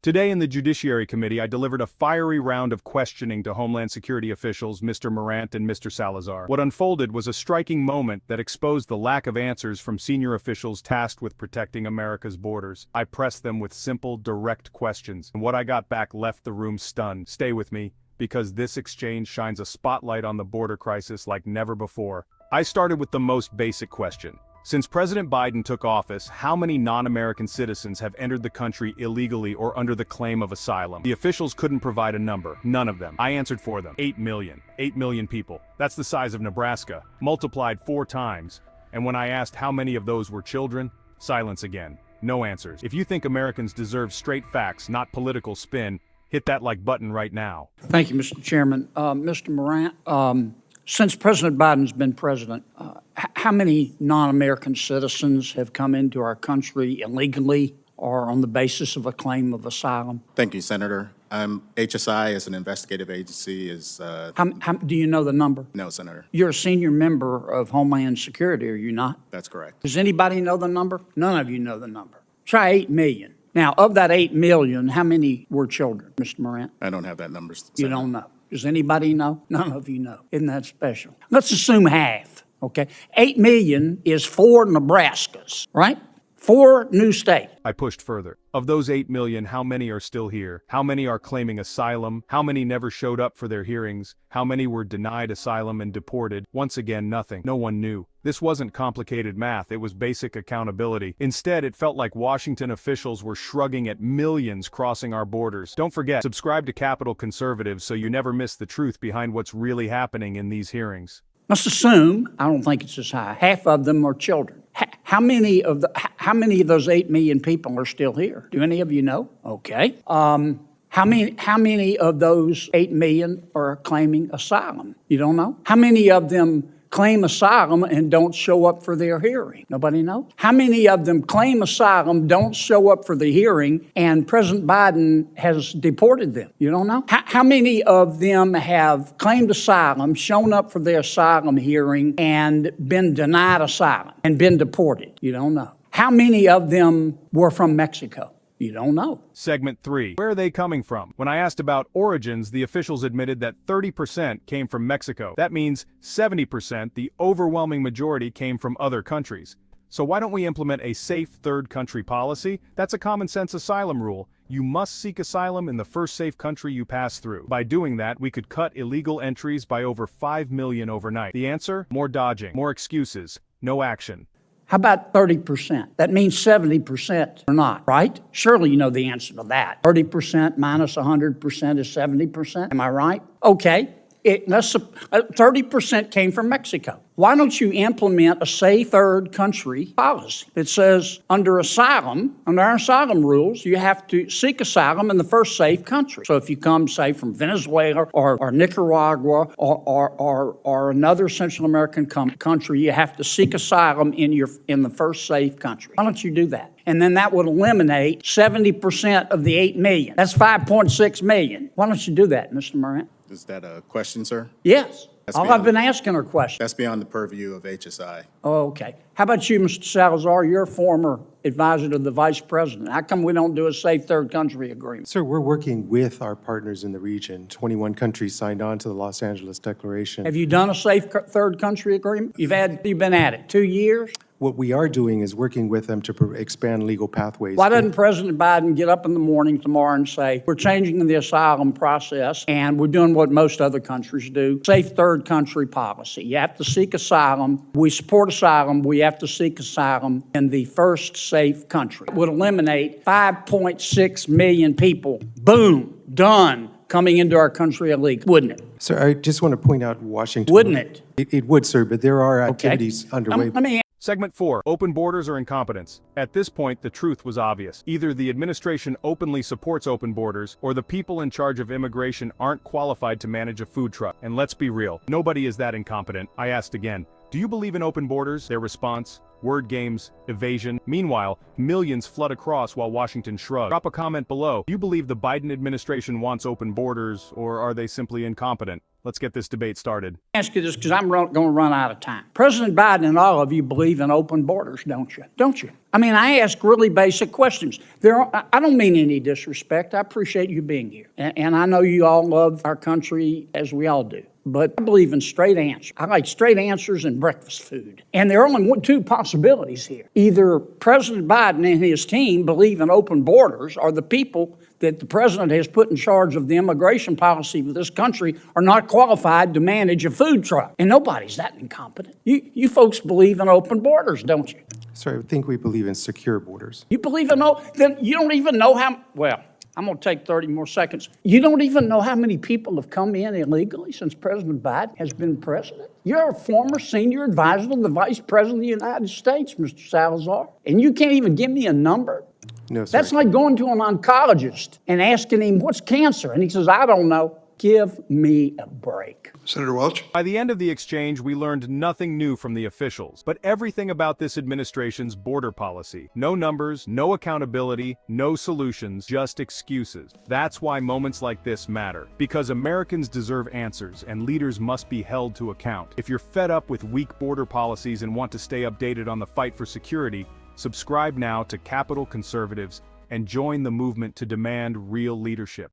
Today in the Judiciary Committee, I delivered a fiery round of questioning to Homeland Security officials Mr. Morant and Mr. Salazar. What unfolded was a striking moment that exposed the lack of answers from senior officials tasked with protecting America's borders. I pressed them with simple, direct questions, and what I got back left the room stunned. Stay with me, because this exchange shines a spotlight on the border crisis like never before. I started with the most basic question. Since President Biden took office, how many non-American citizens have entered the country illegally or under the claim of asylum? The officials couldn't provide a number. None of them. I answered for them. 8 million. 8 million people. That's the size of Nebraska, multiplied 4 times. And when I asked how many of those were children, silence again. No answers. If you think Americans deserve straight facts, not political spin, hit that like button right now. Thank you, Mr. Chairman. Mr. Morant, since President Biden's been president, how many non-American citizens have come into our country illegally or on the basis of a claim of asylum? Thank you, Senator. HSI, as an investigative agency, is... Do you know the number? No, Senator. You're a senior member of Homeland Security, are you not? That's correct. Does anybody know the number? None of you know the number. Try 8 million. Now, of that 8 million, how many were children, Mr. Morant? I don't have that number, Senator. You don't know. Does anybody know? None of you know. Isn't that special? Let's assume half, okay? 8 million is 4 Nebraskas, right? 4 new states. I pushed further. Of those 8 million, how many are still here? How many are claiming asylum? How many never showed up for their hearings? How many were denied asylum and deported? Once again, nothing. No one knew. This wasn't complicated math, it was basic accountability. Instead, it felt like Washington officials were shrugging at millions crossing our borders. Don't forget, subscribe to Capital Conservatives so you never miss the truth behind what's really happening in these hearings. Let's assume, I don't think it's as high, half of them are children. How many of those 8 million people are still here? Do any of you know? Okay. How many of those 8 million are claiming asylum? You don't know? How many of them claim asylum and don't show up for their hearing? Nobody knows? How many of them claim asylum, don't show up for the hearing, and President Biden has deported them? You don't know? How many of them have claimed asylum, shown up for their asylum hearing, and been denied asylum and been deported? You don't know. How many of them were from Mexico? You don't know. Segment 3. Where are they coming from? When I asked about origins, the officials admitted that 30% came from Mexico. That means 70%, the overwhelming majority, came from other countries. So why don't we implement a safe third country policy? That's a common sense asylum rule. You must seek asylum in the first safe country you pass through. By doing that, we could cut illegal entries by over 5 million overnight. The answer? More dodging, more excuses, no action. How about 30%? That means 70% or not, right? Surely you know the answer to that. 30% minus 100% is 70%. Am I right? Okay. 30% came from Mexico. Why don't you implement a safe third country policy that says under our asylum rules, you have to seek asylum in the first safe country. So if you come, say, from Venezuela or Nicaragua or another Central American country, you have to seek asylum in the first safe country. Why don't you do that? And then that would eliminate 70% of the 8 million. That's 5.6 million. Why don't you do that, Mr. Morant? Is that a question, sir? Yes. I've been asking her questions. That's beyond the purview of HSI. Oh, okay. How about you, Mr. Salazar? You're a former advisor to the vice president. How come we don't do a safe third country agreement? Sir, we're working with our partners in the region. 21 countries signed on to the Los Angeles Declaration. Have you done a safe third country agreement? You've been at it 2 years? What we are doing is working with them to expand legal pathways. Why doesn't President Biden get up in the morning tomorrow and say, we're changing the asylum process and we're doing what most other countries do, safe third country policy. You have to seek asylum. We support asylum. We have to seek asylum in the first safe country. It would eliminate 5.6 million people. Boom, done, coming into our country illegally, wouldn't it? Sir, I just want to point out Washington. Wouldn't it? It would, sir, but there are activities underway. Segment 4. Open borders or incompetence. At this point, the truth was obvious. Either the administration openly supports open borders, or the people in charge of immigration aren't qualified to manage a food truck. And let's be real, nobody is that incompetent. I asked again, Do you believe in open borders? Their response: word games, evasion. Meanwhile, millions flood across while Washington shrugs. Drop a comment below. Do you believe the Biden administration wants open borders, or are they simply incompetent? Let's get this debate started. Ask you this because I'm going to run out of time. President Biden and all of you believe in open borders, don't you? Don't you? I mean, I ask really basic questions. I don't mean any disrespect. I appreciate you being here. And I know you all love our country as we all do. But I believe in straight answers. I like straight answers and breakfast food. And there are only two possibilities here. Either President Biden and his team believe in open borders, or the people that the president has put in charge of the immigration policy of this country are not qualified to manage a food truck. And nobody's that incompetent. You folks believe in open borders, don't you? Sir, I think we believe in secure borders. You believe in then you don't even know how, well, I'm going to take 30 more seconds. You don't even know how many people have come in illegally since President Biden has been president? You're a former senior advisor to the Vice President of the United States, Mr. Salazar, and you can't even give me a number? No, sir. That's like going to an oncologist and asking him, what's cancer? And he says, I don't know. Give me a break. Senator Welch? By the end of the exchange, we learned nothing new from the officials, but everything about this administration's border policy. No numbers, no accountability, no solutions, just excuses. That's why moments like this matter. Because Americans deserve answers, and leaders must be held to account. If you're fed up with weak border policies and want to stay updated on the fight for security, subscribe now to Capital Conservatives and join the movement to demand real leadership.